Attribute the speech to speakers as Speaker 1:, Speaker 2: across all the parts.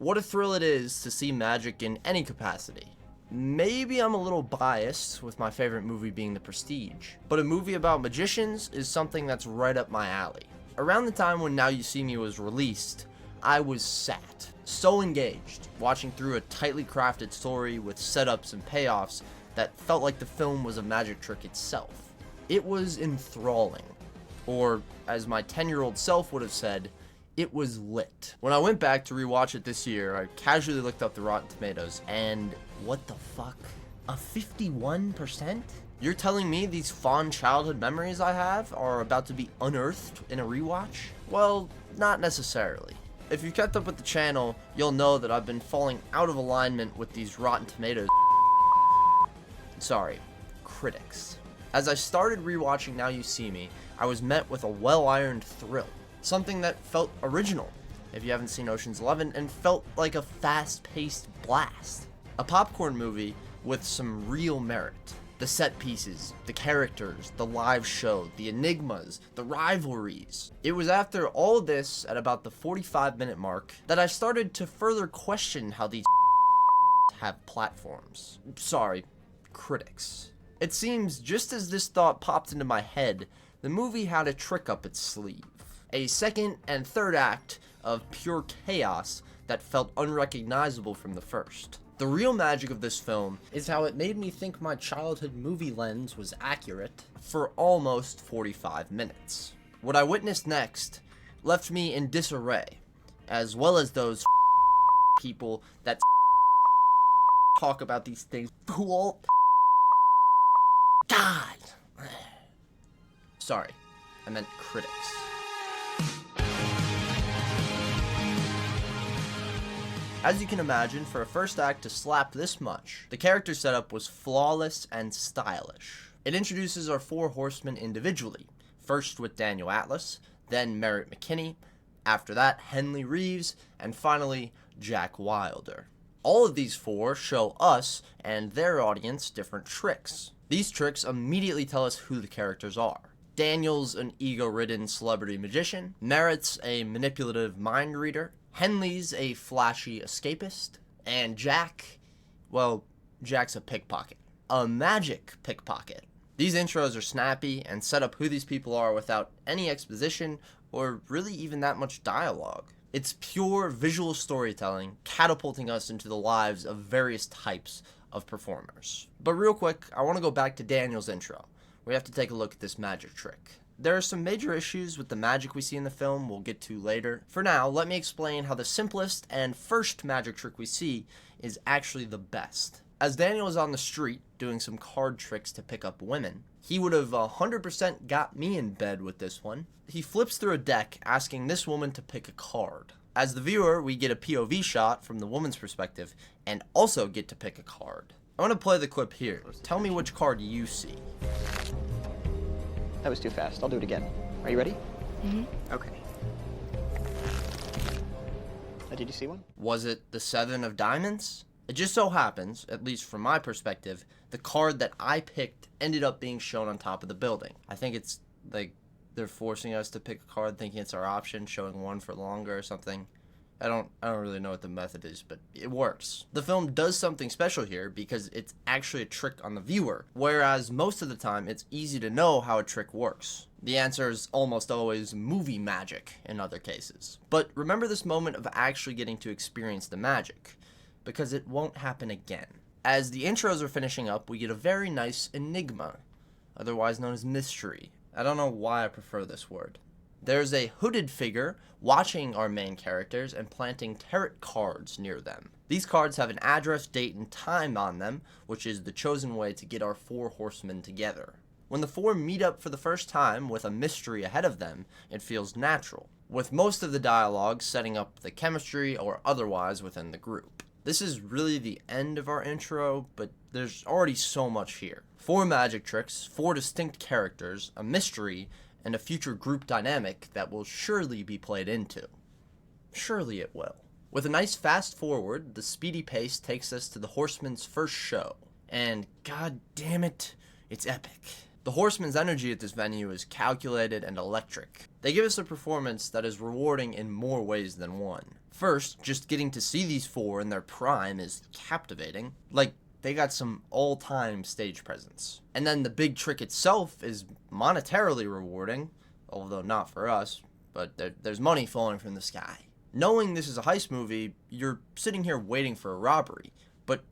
Speaker 1: What a thrill it is to see magic in any capacity. Maybe I'm a little biased with my favorite movie being The Prestige, but a movie about magicians is something that's right up my alley. Around the time when Now You See Me was released, I was so engaged, watching through a tightly crafted story with setups and payoffs that felt like the film was a magic trick itself. It was enthralling, or as my 10-year-old self would have said, it was lit. When I went back to rewatch it this year, I casually looked up the Rotten Tomatoes, and what the fuck? A 51%? You're telling me these fond childhood memories I have are about to be unearthed in a rewatch? Well, not necessarily. If you've kept up with the channel, you'll know that I've been falling out of alignment with these Rotten Tomatoes critics. As I started rewatching Now You See Me, I was met with a well-ironed thrill. Something that felt original, if you haven't seen Ocean's 11, and felt like a fast-paced blast. A popcorn movie with some real merit. The set pieces, the characters, the live show, the enigmas, the rivalries. It was after all of this, at about the 45-minute mark, that I started to further question how these have platforms. Sorry, critics. It seems just as this thought popped into my head, the movie had a trick up its sleeve. A second and third act of pure chaos that felt unrecognizable from the first. The real magic of this film is how it made me think my childhood movie lens was accurate for almost 45 minutes. What I witnessed next left me in disarray, as well as those people that talk about these things who all God. Sorry, I meant critics. As you can imagine, for a first act to slap this much, the character setup was flawless and stylish. It introduces our four horsemen individually, first with Daniel Atlas, then Merritt McKinney, after that Henley Reeves, and finally Jack Wilder. All of these four show us and their audience different tricks. These tricks immediately tell us who the characters are. Daniel's an ego-ridden celebrity magician, Merritt's a manipulative mind reader, Henley's a flashy escapist, and Jack, well, Jack's a pickpocket. A magic pickpocket. These intros are snappy and set up who these people are without any exposition or really even that much dialogue. It's pure visual storytelling, catapulting us into the lives of various types of performers. But real quick, I want to go back to Daniel's intro. We have to take a look at this magic trick. There are some major issues with the magic we see in the film we'll get to later. For now, let me explain how the simplest and first magic trick we see is actually the best. As Daniel is on the street doing some card tricks to pick up women, he would have 100% got me in bed with this one. He flips through a deck asking this woman to pick a card. As the viewer, we get a POV shot from the woman's perspective and also get to pick a card. I want to play the clip here. Tell me which card you see.
Speaker 2: That was too fast. I'll do it again. Are you ready?
Speaker 3: Mm-hmm.
Speaker 2: Okay. Did you see one?
Speaker 1: Was it the 7 of diamonds? It just so happens, at least from my perspective, the card that I picked ended up being shown on top of the building. I think it's like they're forcing us to pick a card thinking it's our option, showing one for longer or something. I don't really know what the method is, but it works. The film does something special here because it's actually a trick on the viewer, whereas most of the time it's easy to know how a trick works. The answer is almost always movie magic in other cases. But remember this moment of actually getting to experience the magic, because it won't happen again. As the intros are finishing up, we get a very nice enigma, otherwise known as mystery. I don't know why I prefer this word. There's a hooded figure watching our main characters and planting tarot cards near them. These cards have an address, date, and time on them, which is the chosen way to get our four horsemen together. When the four meet up for the first time with a mystery ahead of them, it feels natural, with most of the dialogue setting up the chemistry or otherwise within the group. This is really the end of our intro, but there's already so much here. 4 magic tricks, 4 distinct characters, a mystery, and a future group dynamic that will surely be played into. Surely it will. With a nice fast forward, the speedy pace takes us to the Horsemen's first show. And god damn it, it's epic. The Horsemen's energy at this venue is calculated and electric. They give us a performance that is rewarding in more ways than one. First, just getting to see these four in their prime is captivating. Like, they got some all-time stage presence. And then the big trick itself is monetarily rewarding, although not for us, but there's money falling from the sky. Knowing this is a heist movie, you're sitting here waiting for a robbery, but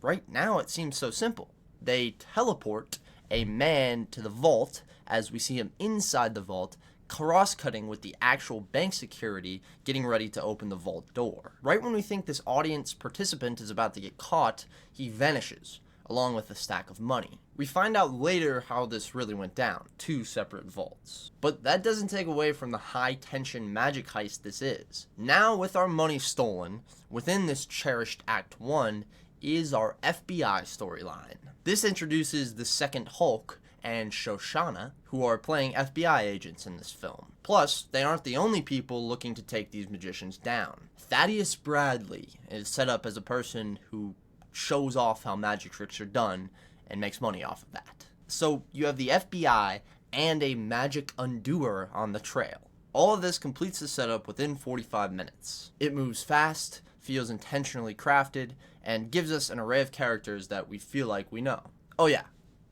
Speaker 1: right now it seems so simple. They teleport a man to the vault as we see him inside the vault, cross-cutting with the actual bank security getting ready to open the vault door. Right when we think this audience participant is about to get caught, he vanishes, along with a stack of money. We find out later how this really went down, 2 separate vaults. But that doesn't take away from the high-tension magic heist this is. Now, with our money stolen, within this cherished Act 1 is our FBI storyline. This introduces the second Hulk and Shoshana, who are playing FBI agents in this film. Plus, they aren't the only people looking to take these magicians down. Thaddeus Bradley is set up as a person who shows off how magic tricks are done and makes money off of that. So you have the FBI and a magic undoer on the trail. All of this completes the setup within 45 minutes. It moves fast, feels intentionally crafted, and gives us an array of characters that we feel like we know. Oh yeah,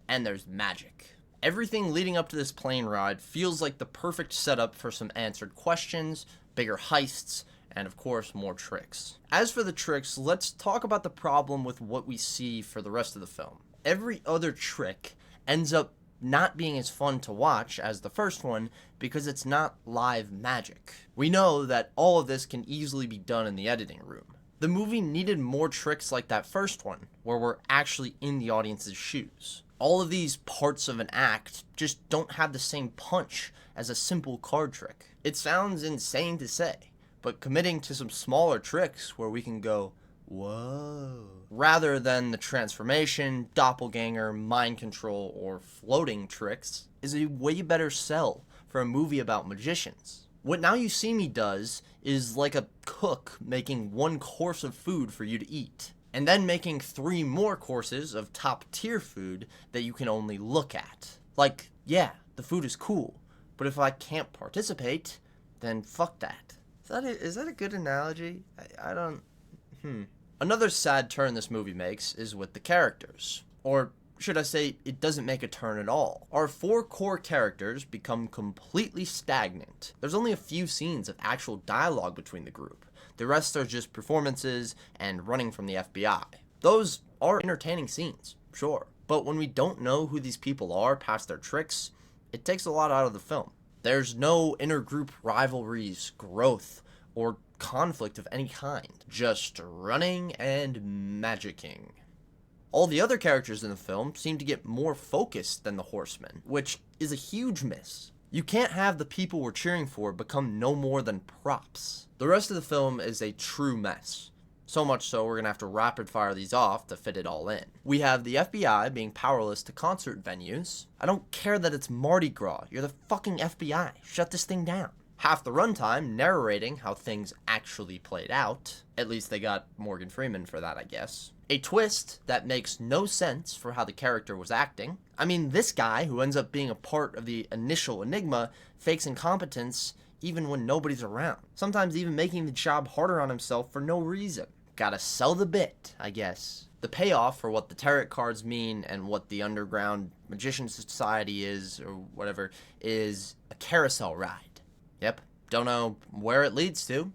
Speaker 1: and there's magic. Everything leading up to this plane ride feels like the perfect setup for some answered questions, bigger heists, and of course more tricks. As for the tricks, let's talk about the problem with what we see for the rest of the film. Every other trick ends up not being as fun to watch as the first one because it's not live magic. We know that all of this can easily be done in the editing room. The movie needed more tricks like that first one, where we're actually in the audience's shoes. All of these parts of an act just don't have the same punch as a simple card trick. It sounds insane to say, but committing to some smaller tricks where we can go, whoa, rather than the transformation, doppelganger, mind control, or floating tricks, is a way better sell for a movie about magicians. What Now You See Me does is like a cook making one course of food for you to eat, and then making 3 more courses of top tier food that you can only look at. Like, yeah, the food is cool, but if I can't participate, then fuck that. Is that a good analogy? I don't... Another sad turn this movie makes is with the characters. Or should I say, it doesn't make a turn at all. Our 4 core characters become completely stagnant. There's only a few scenes of actual dialogue between the group. The rest are just performances and running from the FBI. Those are entertaining scenes, sure. But when we don't know who these people are past their tricks, it takes a lot out of the film. There's no intergroup rivalries, growth, or conflict of any kind. Just running and magicking. All the other characters in the film seem to get more focused than the Horsemen, which is a huge miss. You can't have the people we're cheering for become no more than props. The rest of the film is a true mess. So much so we're gonna have to rapid fire these off to fit it all in. We have the FBI being powerless to concert venues. I don't care that it's Mardi Gras. You're the fucking FBI. Shut this thing down. Half the runtime narrating how things actually played out. At least they got Morgan Freeman for that, I guess. A twist that makes no sense for how the character was acting. I mean, this guy, who ends up being a part of the initial enigma, fakes incompetence even when nobody's around. Sometimes even making the job harder on himself for no reason. Gotta sell the bit, I guess. The payoff for what the tarot cards mean and what the underground magician society is, or whatever, is a carousel ride. Yep, don't know where it leads to.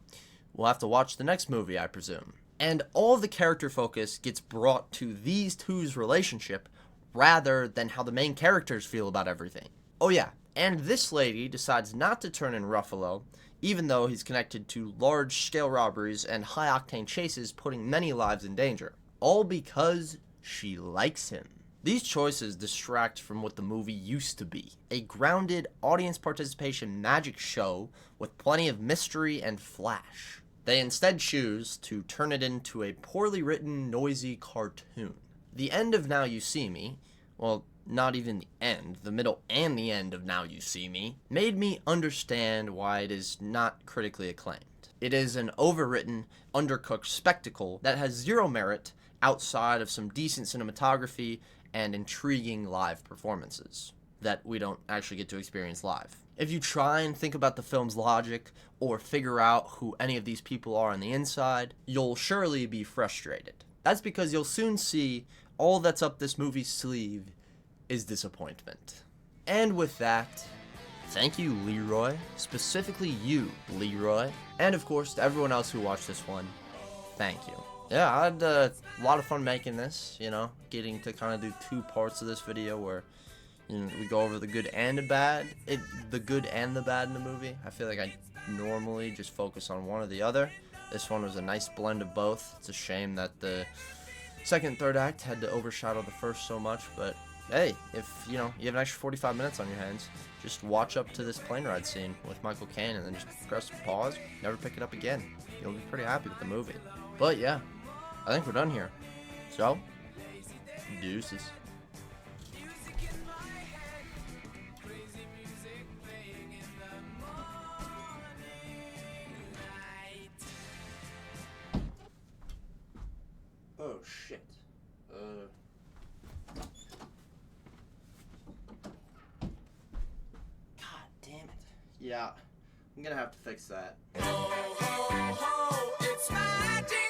Speaker 1: We'll have to watch the next movie, I presume. And all of the character focus gets brought to these two's relationship rather than how the main characters feel about everything. Oh yeah, and this lady decides not to turn in Ruffalo, even though he's connected to large-scale robberies and high-octane chases putting many lives in danger. All because she likes him. These choices distract from what the movie used to be. A grounded, audience participation magic show with plenty of mystery and flash. They instead choose to turn it into a poorly written, noisy cartoon. The end of Now You See Me, well, not even the end, the middle and the end of Now You See Me, made me understand why it is not critically acclaimed. It is an overwritten, undercooked spectacle that has zero merit outside of some decent cinematography and intriguing live performances that we don't actually get to experience live. If you try and think about the film's logic or figure out who any of these people are on the inside, you'll surely be frustrated. That's because you'll soon see all that's up this movie's sleeve is disappointment. And with that, thank you, Leroy. Specifically you, Leroy. And of course, to everyone else who watched this one, thank you. Yeah, I had a lot of fun making this, getting to kind of do 2 parts of this video where we go over the good and the bad. The good and the bad in the movie. I feel like I normally just focus on one or the other. This one was a nice blend of both. It's a shame that the second and third act had to overshadow the first so much, but hey, if you have an extra 45 minutes on your hands, just watch up to this plane ride scene with Michael Caine and then just press pause, never pick it up again. You'll be pretty happy with the movie. But yeah, I think we're done here. So, deuces. Oh shit. God damn it. Yeah, I'm gonna have to fix that.
Speaker 3: Ho, ho, ho, it's magic.